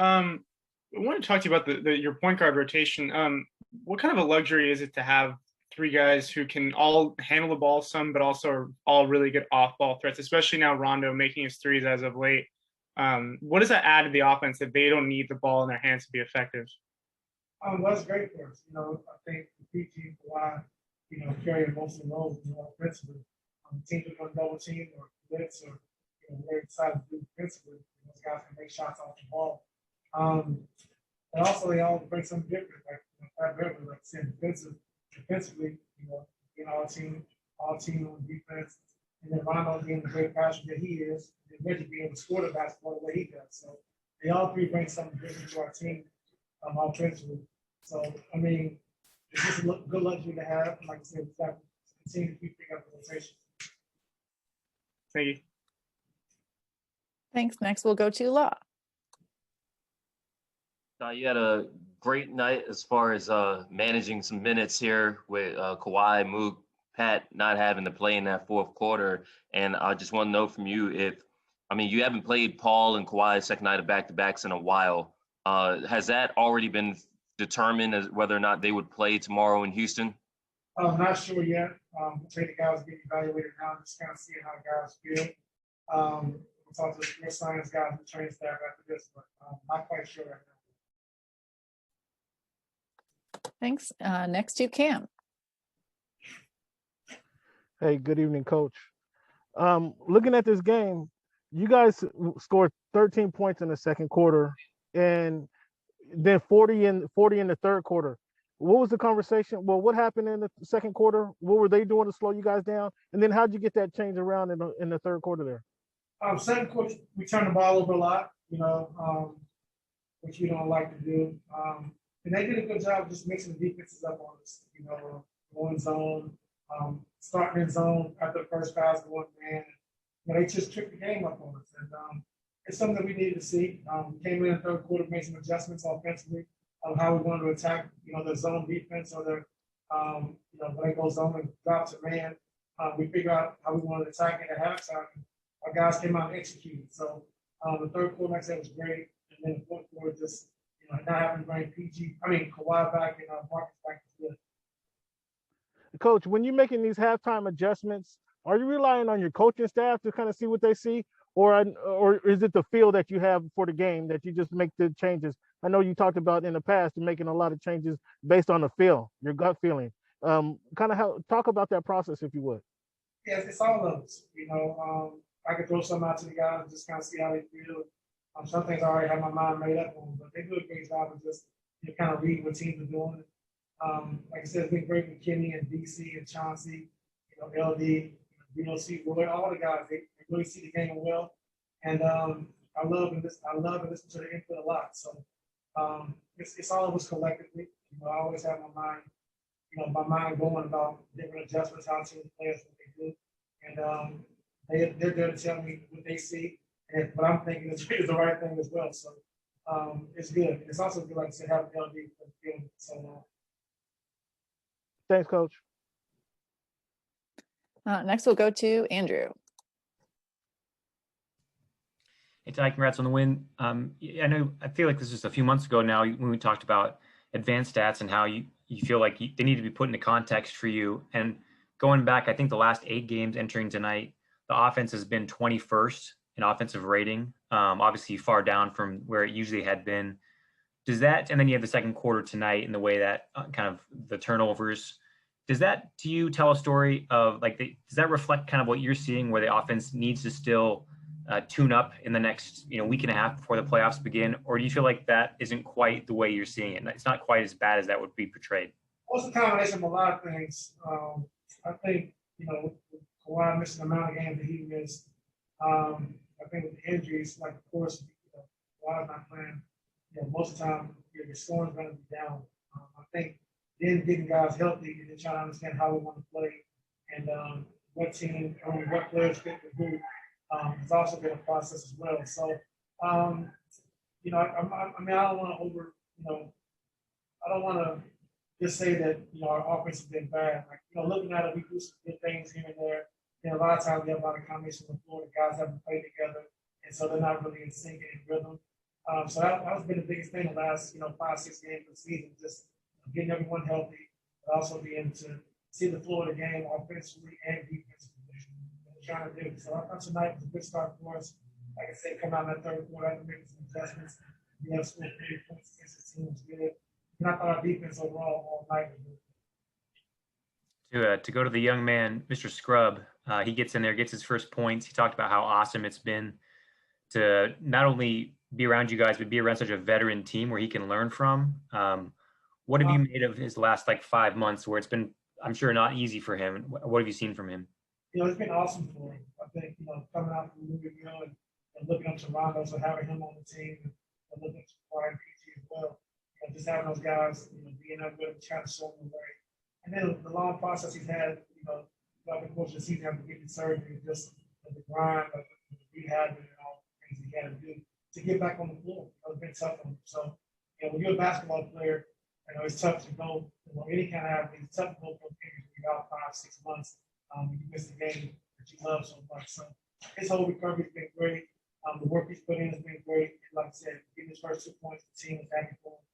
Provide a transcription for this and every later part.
I want to talk to you about your point guard rotation. What kind of a luxury is it to have three guys who can all handle the ball some, but also are all really good off-ball threats, especially now Rondo making his threes as of late. What does that add to the offense if they don't need the ball in their hands to be effective? That's great for us. I think the PG Kawhi, carrying most of the roles, offensively. Teams are going to double team or blitz or whatever decide to do defensively. Those guys can make shots off the ball. And also they all bring something different, like Pat Beverly, like saying defensively, all team on defense, and then Rondo being the great passer that he is, and Reggie being able to score the basketball the way he does. So they all three bring something different to our team offensively. So I mean, it's just a good luxury to have. And like I said, we got to continue to keep picking up the rotation. Thank you. Thanks. Next, we'll go to Law. You had a great night as far as managing some minutes here with Kawhi, Mook, Pat not having to play in that fourth quarter. And I just want to know from you you haven't played Paul and Kawhi's second night of back-to-backs in a while. Has that already been determined as whether or not they would play tomorrow in Houston? I'm not sure yet. I think the guys getting evaluated now, just kind of seeing how the guys feel. We'll talk to the sports science guys and training staff after this, but I'm not quite sure right now. Thanks. Next to Cam. Hey, good evening, Coach. Looking at this game, you guys scored 13 points in the second quarter, and then 40 in the third quarter. What was the conversation? Well, what happened in the second quarter? What were they doing to slow you guys down? And then how'd you get that change around in the third quarter there? Second quarter, we turned the ball over a lot, which we don't like to do. And they did a good job of just mixing the defenses up on us, going zone, starting in zone after the first pass, going man. They just tricked the game up on us. And it's something that we needed to see. We came in the third quarter, made some adjustments offensively on how we wanted to attack, the zone defense or when they go zone and drop to man. We figured out how we wanted to attack it at halftime. Our guys came out and executed. So the third quarter, like I said, was great. And then the fourth quarter, just not having to bring Kawhi back and Marcus back is good. Coach, when you're making these halftime adjustments, are you relying on your coaching staff to kind of see what they see? Or is it the feel that you have for the game that you just make the changes? I know you talked about in the past making a lot of changes based on the feel, your gut feeling. Talk about that process if you would. Yes, it's all of us. I could throw something out to the guys and just kind of see how they feel. Some things I already have my mind made up on, but they do a great job of just kind of reading what teams are doing. Like I said, it's been great with Kenny and DC and Chauncey, LD, C. Roy, all the guys. They really see the game well, and I love and listen to the input a lot. So it's all of us collectively. I always have my mind going about different adjustments, how teams play, what they do, and they're there to tell me what they see, and what I'm thinking is the right thing as well. So it's good. It's also good, like I said, having LD for the field so long. Thanks, Coach. Next, we'll go to Andrew. Hey, Ty, congrats on the win. I feel like this was a few months ago now when we talked about advanced stats and how you feel like they need to be put into context for you. And going back, I think the last 8 games entering tonight, the offense has been 21st in offensive rating, obviously far down from where it usually had been. Does that, and then you have the second quarter tonight in the way that kind of the turnovers, does that to you tell a story of does that reflect kind of what you're seeing where the offense needs to still tune up in the next week and a half before the playoffs begin? Or do you feel like that isn't quite the way you're seeing it? It's not quite as bad as that would be portrayed. Well, it's a combination of a lot of things. I think, Kawhi missed the amount of games that he missed. I think with the injuries, of course, Kawhi's not playing. Most of the time, your scoring's going to be down. I think then getting guys healthy and then trying to understand how we want to play and what players fit the group has also been a process as well. So, I don't want to just say that our offense has been bad. Looking at it, we do some good things here and there. A lot of times we have a lot of combinations on the floor. The guys haven't played together, and so they're not really in sync and in rhythm. So that has been the biggest thing the last, 5-6 games of the season, just getting everyone healthy, but also being able to see the flow of the game offensively and defensively. What we're trying to do. So I thought tonight was a good start for us. Like I said, come out in that third quarter, I had to make some adjustments. We have scored 30 points against the team was good. And I thought our defense overall all night was good. To go to the young man, Mr. Scrub, he gets in there, gets his first points. He talked about how awesome it's been to not only be around you guys, but be around such a veteran team where he can learn from. What have you made of his last 5 months where it's been, I'm sure, not easy for him? What have you seen from him? It's been awesome for him. I think, coming out from Louisville and looking up to Rondo, so having him on the team and looking up to Brian PG as well. Just having those guys, being up with him, trying to show him the way. And then the long process he's had, throughout the course of the season after getting surgery, just the grind, the rehab, and all the things he had to do to get back on the floor. It's been tough on him. So, when you're a basketball player, it's tough to go, any kind of athlete, it's tough to go from injury without 5-6 months. You miss the game that you love so much. So his whole recovery's been great. The work he's put in has been great. And like I said, getting his first 2 points, the team was happy for him.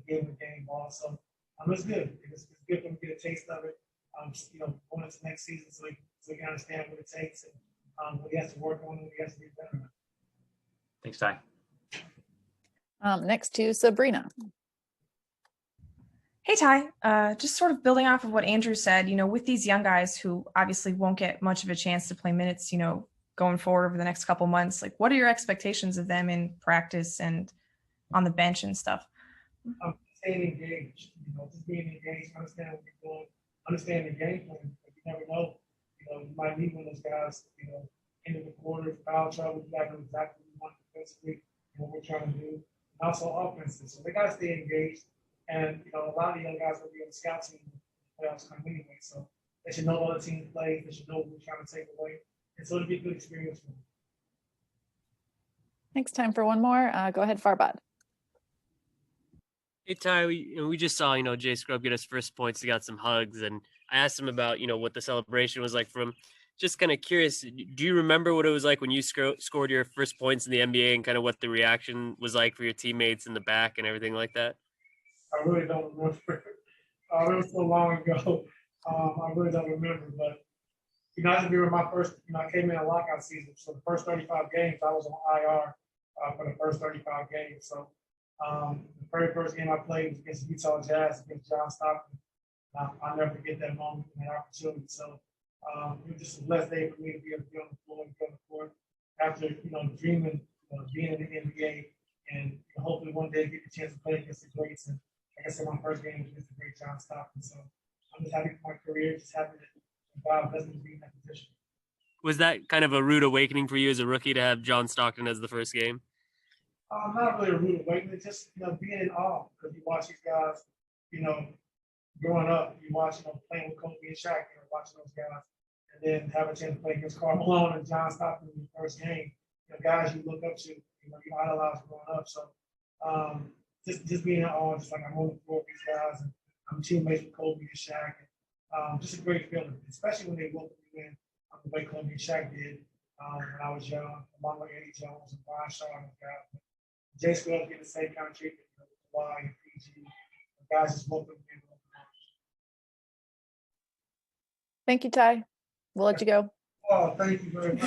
Gave him the game ball. So it's good. It's good for him to get a taste of it. Going into next season, so he can understand what it takes and what he has to work on and what he has to get better at. Thanks, Ty. Next to Sabrina. Hey, Ty, just sort of building off of what Andrew said, with these young guys who obviously won't get much of a chance to play minutes, going forward over the next couple months, what are your expectations of them in practice and on the bench and stuff? Staying engaged, just being engaged, understand what you're doing, understand the game plan. You never know, you might need one of those guys, end of the quarter, foul trouble, you gotta know exactly what you want defensively, what we're trying to do, and also offensively. So they gotta stay engaged. And, a lot of the young guys will be on the scout team when playoffs come anyway. So they should know all the team plays. They should know what we're trying to take away. And so it'll be a good experience for them. Thanks. Time for one more. Go ahead, Farbad. Hey, Ty, we just saw, Jay Scrub get his first points. He got some hugs. And I asked him about, what the celebration was like for him. Just kind of curious, do you remember what it was like when you scored your first points in the NBA and kind of what the reaction was like for your teammates in the back and everything like that? I really don't remember. It was so long ago. I really don't remember. But, I just remember my first, I came in a lockout season. So the first 35 games, I was on IR for the first 35 games. So the very first game I played was against Utah Jazz, against John Stockton. I'll never forget that moment and that opportunity. So it was just a blessed day for me to be able to be on the floor and be on the court after, dreaming, being in the NBA and hopefully one day get the chance to play against the greats. And like I said, my first game was against the great John Stockton. So I'm just happy for my career, just happy that God blessed me to be in that position. Was that kind of a rude awakening for you as a rookie to have John Stockton as the first game? Not really a rude awakening, just being in awe because you watch these guys, growing up, you watch playing with Kobe and Shaq, watching those guys, and then have a chance to play against Karl Malone and John Stockton in your first game. Guys you look up to, you idolize growing up. So just being in awe, just like I'm on the floor with these guys, and I'm teammates with Kobe and Shaq, and just a great feeling, especially when they welcome you in the way Kobe and Shaq did when I was young, along with Eddie Jones and Brian Shaw and guys. Jay Scrub getting the same kind of treatment, Kawhi and PG. The guys just welcome me in. Thank you, Ty. We'll let you go. Oh, thank you very much.